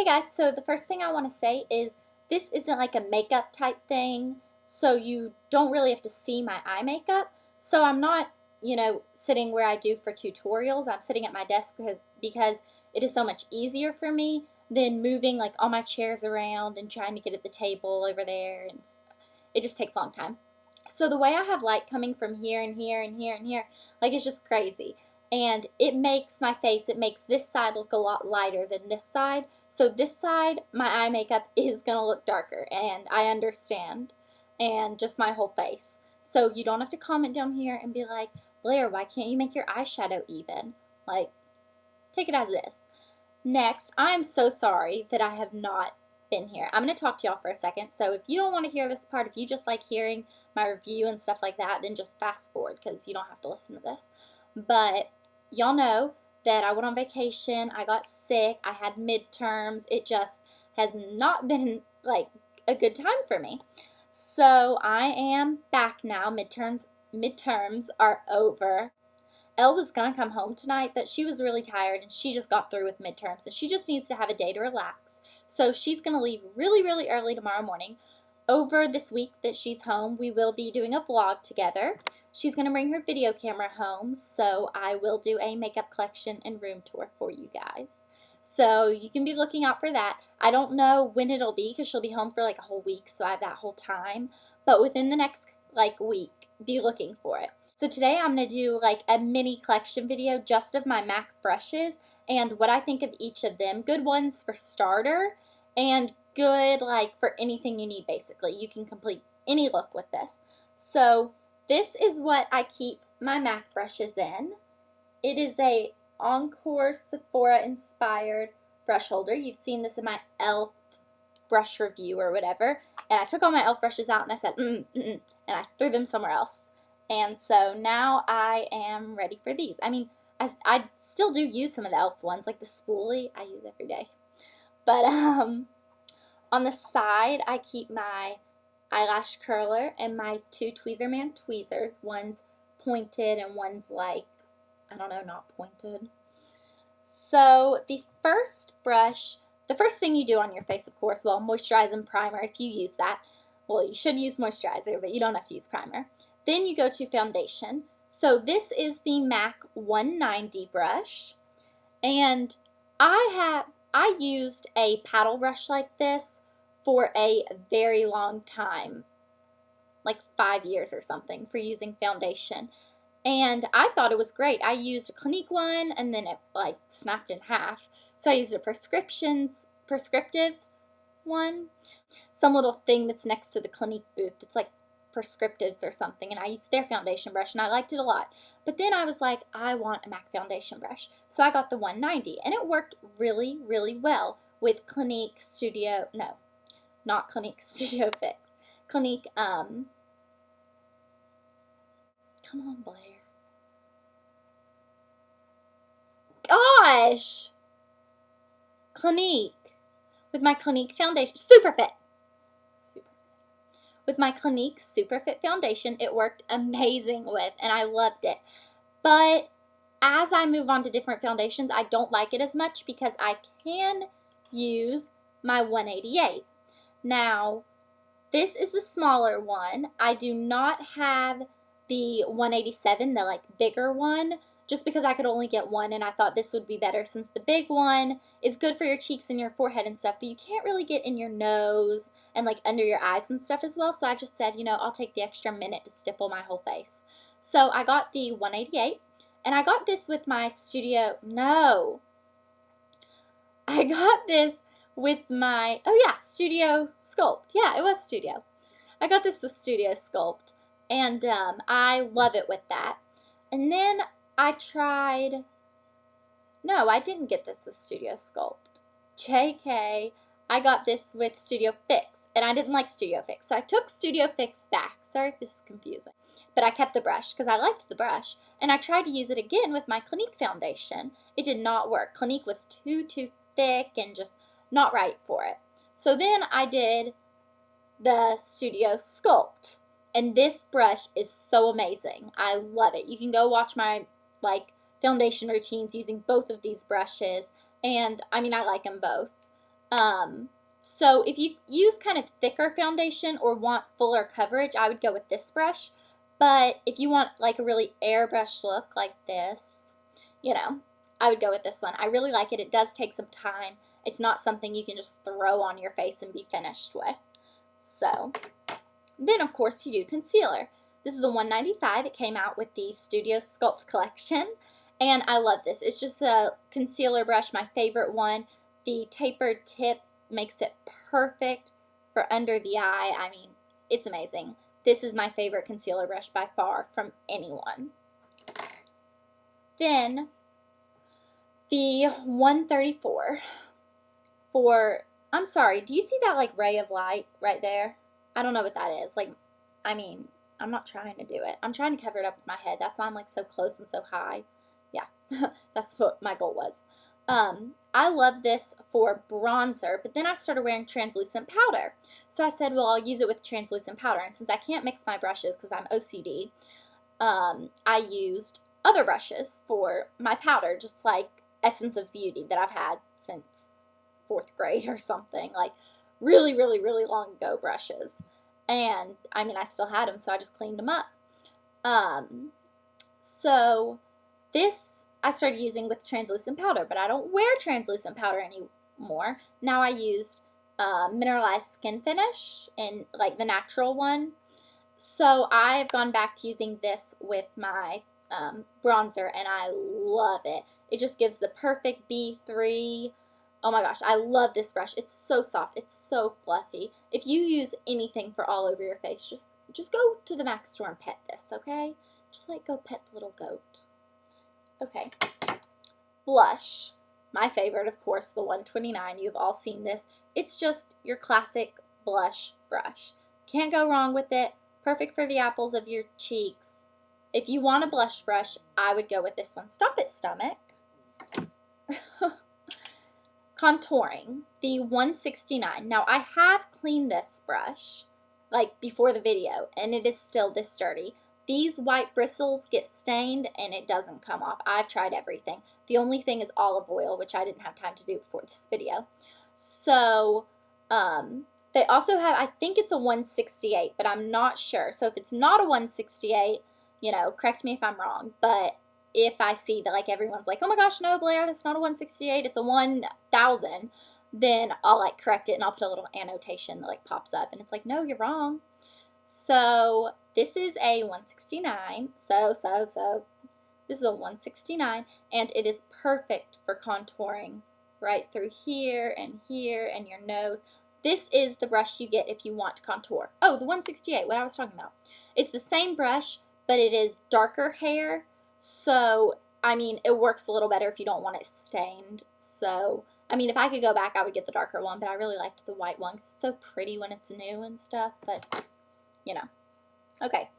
Hey guys, so the first thing I want to say is this isn't like a makeup type thing, so you don't really have to see my eye makeup. So I'm not, sitting where I do for tutorials. I'm sitting at my desk because it is so much easier for me than moving like all my chairs around and trying to get at the table over there, and it just takes a long time. So the way I have light coming from here and here and here and here, like it's just crazy. And it makes my face, it makes this side look a lot lighter than this side. So this side, my eye makeup is going to look darker, and I understand. And just my whole face. So you don't have to comment down here and be like, Blair, why can't you make your eyeshadow even? Like, take it as it is. Next, I'm so sorry that I have not been here. I'm going to talk to y'all for a second. So if you don't want to hear this part, if you just like hearing my review and stuff like that, then just fast forward because you don't have to listen to this. But y'all know that I went on vacation, I got sick, I had midterms. It just has not been like a good time for me. So I am back now. Midterms are over. Elle was gonna come home tonight, but she was really tired and she just got through with midterms and she just needs to have a day to relax. So she's gonna leave really, really early tomorrow morning. Over this week that she's home, we will be doing a vlog together. She's going to bring her video camera home, so I will do a makeup collection and room tour for you guys. So you can be looking out for that. I don't know when it'll be because she'll be home for like a whole week, so I have that whole time. But within the next week, be looking for it. So today I'm going to do like a mini collection video just of my MAC brushes and what I think of each of them. Good ones for starter and good like for anything you need basically. You can complete any look with this. So this is what I keep my MAC brushes in. It is a Encore Sephora inspired brush holder. You've seen this in my e.l.f. brush review or whatever. And I took all my e.l.f. brushes out and I said, and I threw them somewhere else. And so now I am ready for these. I mean, I still do use some of the e.l.f. ones, like the spoolie I use every day. But on the side, I keep my eyelash curler and my two Tweezerman tweezers. One's pointed and one's like, I don't know, not pointed. So the first brush, the first thing you do on your face, of course, well, moisturize and primer if you use that. Well, you should use moisturizer, but you don't have to use primer. Then you go to foundation. So this is the MAC 190 brush. And I used a paddle brush like this for a very long time, like 5 years or something, for using foundation. And I thought it was great. I used a Clinique one and then it like snapped in half. So I used a Prescriptives one, some little thing that's next to the Clinique booth. It's like Prescriptives or something, and I used their foundation brush and I liked it a lot. But then I was like, I want a MAC foundation brush. So I got the 190 and it worked really, really well with Clinique Studio, no, not Clinique Studio Fix. Clinique, come on, Blair. Gosh! Clinique. With my Clinique foundation, Superfit. With my Clinique Superfit foundation, it worked amazing with, and I loved it. But as I move on to different foundations, I don't like it as much because I can use my 188. Now, this is the smaller one. I do not have the 187, the like bigger one, just because I could only get one and I thought this would be better since the big one is good for your cheeks and your forehead and stuff, but you can't really get in your nose and like under your eyes and stuff as well. So I just said, I'll take the extra minute to stipple my whole face. So I got the 188 and I got this with my Studio Sculpt. Yeah, it was Studio. I got this with Studio Sculpt and I love it with that. And then I didn't get this with Studio Sculpt. JK, I got this with Studio Fix, and I didn't like Studio Fix, so I took Studio Fix back. Sorry if this is confusing. But I kept the brush because I liked the brush, and I tried to use it again with my Clinique foundation. It did not work. Clinique was too thick and just not right for it. So then I did the Studio Sculpt, and this brush is so amazing. I love it. You can go watch my foundation routines using both of these brushes, and I mean I like them both. So if you use kind of thicker foundation or want fuller coverage, I would go with this brush. But if you want like a really airbrushed look like this, you know, I would go with this one. I really like it. It does take some time. It's not something you can just throw on your face and be finished with. So then, of course, you do concealer. This is the 195. It came out with the Studio Sculpt collection, and I love this. It's just a concealer brush, my favorite one. The tapered tip makes it perfect for under the eye. I mean, it's amazing. This is my favorite concealer brush by far from anyone. Then the 134 I'm sorry, do you see that like ray of light right there? I don't know what that is. Like, I mean, I'm not trying to do it. I'm trying to cover it up with my head. That's why I'm like so close and so high. Yeah, that's what my goal was. I love this for bronzer, but then I started wearing translucent powder. So I said, well, I'll use it with translucent powder. And since I can't mix my brushes because I'm OCD, I used other brushes for my powder, just like Essence of Beauty that I've had since 4th grade or something, like really, really, really long ago brushes. And I mean, I still had them, so I just cleaned them up. So this I started using with translucent powder, but I don't wear translucent powder anymore. Now I used mineralized skin finish and like the natural one. So I've gone back to using this with my bronzer, and I love it. It just gives the perfect B3. Oh my gosh, I love this brush. It's so soft. It's so fluffy. If you use anything for all over your face, just go to the MAC store and pet this, okay? Just like go pet the little goat. Okay. Blush. My favorite, of course, the 129. You've all seen this. It's just your classic blush brush. Can't go wrong with it. Perfect for the apples of your cheeks. If you want a blush brush, I would go with this one. Stop it, stomach. Contouring, the 169. Now, I have cleaned this brush, like, before the video, and it is still this dirty. These white bristles get stained, and it doesn't come off. I've tried everything. The only thing is olive oil, which I didn't have time to do before this video. So, they also have, I think it's a 168, but I'm not sure. So, if it's not a 168, you know, correct me if I'm wrong, but if I see that, like, everyone's like, oh my gosh, no, Blair, it's not a 168, it's a 1000, then I'll, like, correct it, and I'll put a little annotation that, like, pops up, and it's like, no, you're wrong. So, this is a 169, this is a 169, and it is perfect for contouring right through here, and your nose. This is the brush you get if you want to contour. Oh, the 168, what I was talking about. It's the same brush, but it is darker hair. So, I mean, it works a little better if you don't want it stained. So, I mean, if I could go back, I would get the darker one, but I really liked the white one 'cause it's so pretty when it's new and stuff, but, you know. Okay,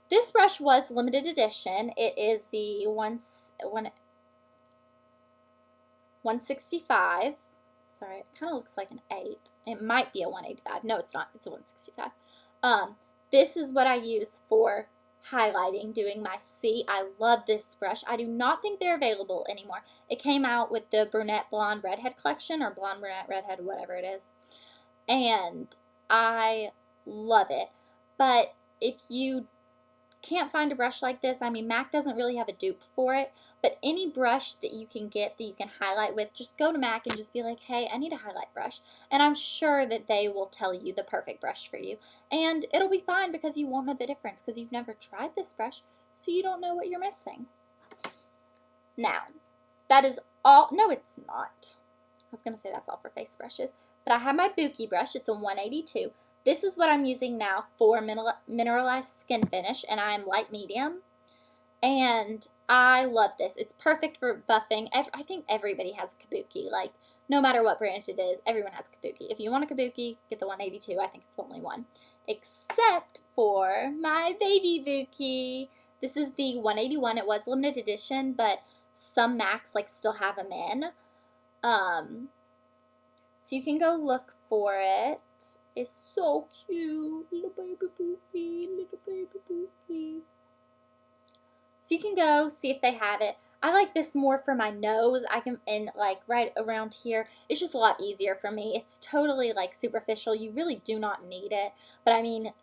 this brush was limited edition. It is the 165. Sorry, it kind of looks like an 8. It might be a 185. No, it's not. It's a 165. This is what I use for highlighting, doing my C. I love this brush. I do not think they're available anymore. It came out with the brunette blonde redhead collection, or blonde brunette redhead, whatever it is, and I love it. But if you can't find a brush like this, I mean, MAC doesn't really have a dupe for it, but any brush that you can get that you can highlight with, just go to MAC and just be like, hey, I need a highlight brush, and I'm sure that they will tell you the perfect brush for you, and it'll be fine because you won't know the difference because you've never tried this brush, so you don't know what you're missing. Now, that is all. No, it's not. I was going to say that's all for face brushes, but I have my Buki brush. It's a 182. This is what I'm using now for mineralized skin finish, and I am light medium, and I love this. It's perfect for buffing. I think everybody has a kabuki. Like, no matter what brand it is, everyone has a kabuki. If you want a kabuki, get the 182. I think it's the only one. Except for my baby Buki. This is the 181. It was limited edition, but some MACs, like, still have them in. So you can go look for it. It's so cute. Little baby Buki, little baby Buki. So you can go see if they have it. I like this more for my nose. I can, and like right around here, it's just a lot easier for me. It's totally like superficial. You really do not need it. But I mean,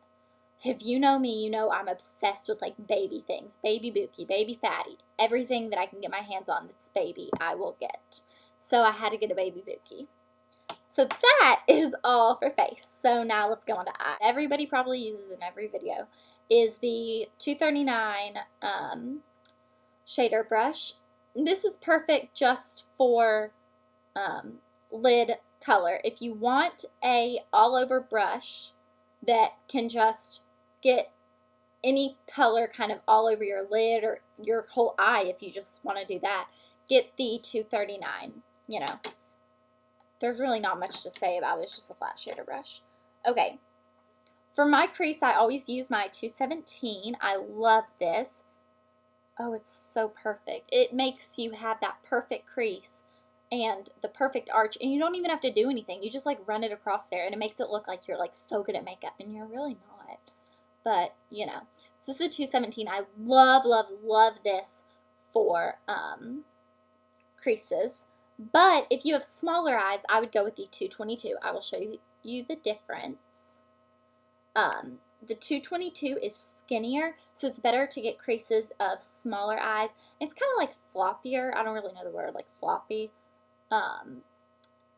if you know me, you know I'm obsessed with like baby things. Baby Buki, baby Fatty. Everything that I can get my hands on that's baby, I will get. So I had to get a baby Buki. So that is all for face. So now let's go on to eye. Everybody probably uses in every video is the 239 shader brush. This is perfect just for lid color. If you want a all over brush that can just get any color kind of all over your lid or your whole eye, if you just want to do that, get the 239. You know, there's really not much to say about it. It's just a flat shader brush. Okay, for my crease, I always use my 217. I love this. Oh, it's so perfect. It makes you have that perfect crease and the perfect arch, and you don't even have to do anything. You just like run it across there, and it makes it look like you're like so good at makeup, and you're really not. But, you know, so this is a 217. I love, love, love this for creases. But if you have smaller eyes, I would go with the 222. I will show you the difference. The 222 is skinnier, so it's better to get creases of smaller eyes. It's kind of like floppier. I don't really know the word, like floppy.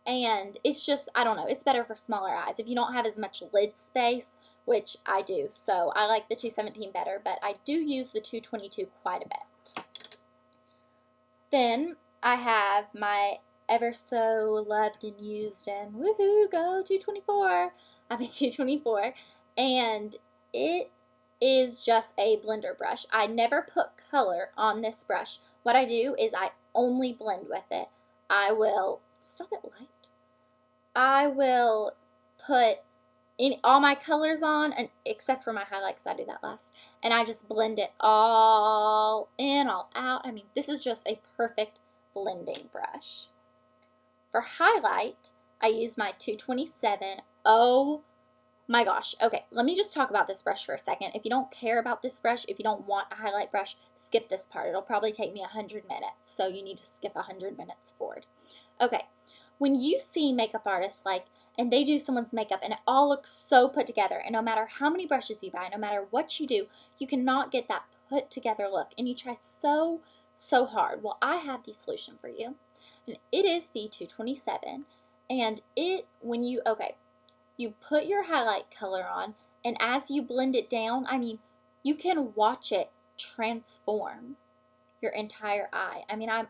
And it's just, I don't know, it's better for smaller eyes. If you don't have as much lid space, which I do, so I like the 217 better, but I do use the 222 quite a bit. Then I have my ever so loved and used and woohoo, go 224. I have a 224, and it is just a blender brush. I never put color on this brush. What I do is I only blend with it. I will, stop it light. I will put all my colors on, and except for my highlights, I do that last. And I just blend it all in, all out. I mean, this is just a perfect blending brush. For highlight, I use my 227. Oh my gosh. Okay, let me just talk about this brush for a second. If you don't care about this brush, if you don't want a highlight brush, skip this part. It'll probably take me 100 minutes, so you need to skip 100 minutes forward. Okay, when you see makeup artists and they do someone's makeup and it all looks so put together, and no matter how many brushes you buy, no matter what you do, you cannot get that put together look, and you try so hard. Well, I have the solution for you, and it is the 227, and when you put your highlight color on, and as you blend it down, I mean, you can watch it transform your entire eye. I mean, I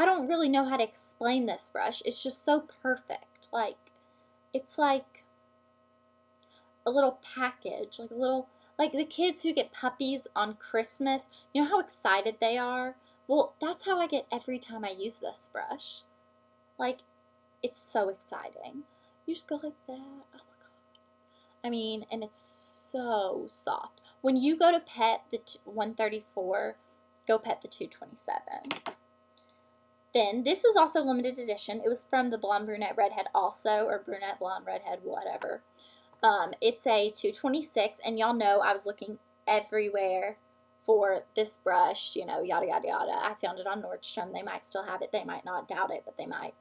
don't really know how to explain this brush. It's just so perfect. It's like a little package, like the kids who get puppies on Christmas. You know how excited they are? Well, that's how I get every time I use this brush. It's so exciting. You just go like that. Oh my God. I mean, and it's so soft. When you go to pet the 134, go pet the 227. Then, this is also limited edition. It was from the Blonde Brunette Redhead also, or Brunette Blonde Redhead, whatever. It's a 226, and y'all know I was looking everywhere for this brush, you know, yada, yada, yada. I found it on Nordstrom. They might still have it. They might not, doubt it, but they might.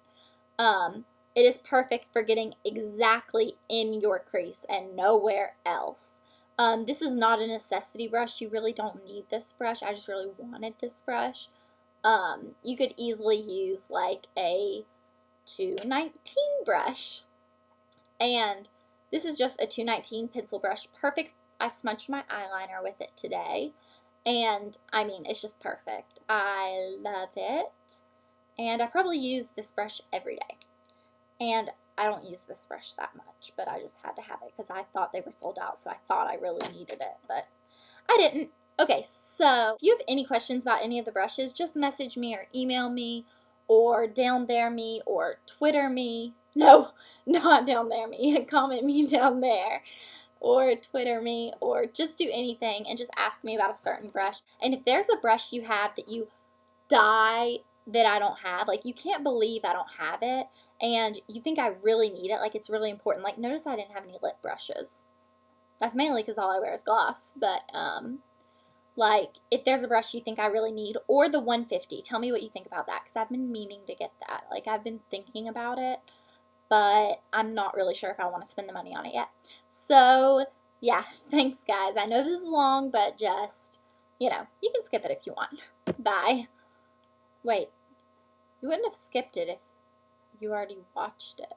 It is perfect for getting exactly in your crease and nowhere else. This is not a necessity brush. You really don't need this brush. I just really wanted this brush. You could easily use like a 219 brush. And this is just a 219 pencil brush. Perfect. I smudged my eyeliner with it today. And I mean, it's just perfect. I love it. And I probably use this brush every day. And I don't use this brush that much, but I just had to have it because I thought they were sold out, so I thought I really needed it, but I didn't. Okay, so if you have any questions about any of the brushes, just message me or email me or down there me or Twitter me. No, not down there me. Comment me down there or Twitter me or just do anything and just ask me about a certain brush. And if there's a brush you have that you die that I don't have, like you can't believe I don't have it, and you think I really need it, like it's really important. Like notice I didn't have any lip brushes. That's mainly because all I wear is gloss, but Like, if there's a brush you think I really need, or the 150, tell me what you think about that, because I've been meaning to get that. Like, I've been thinking about it, but I'm not really sure if I want to spend the money on it yet. So, yeah, thanks, guys. I know this is long, but just, you know, you can skip it if you want. Bye. Wait, you wouldn't have skipped it if you already watched it.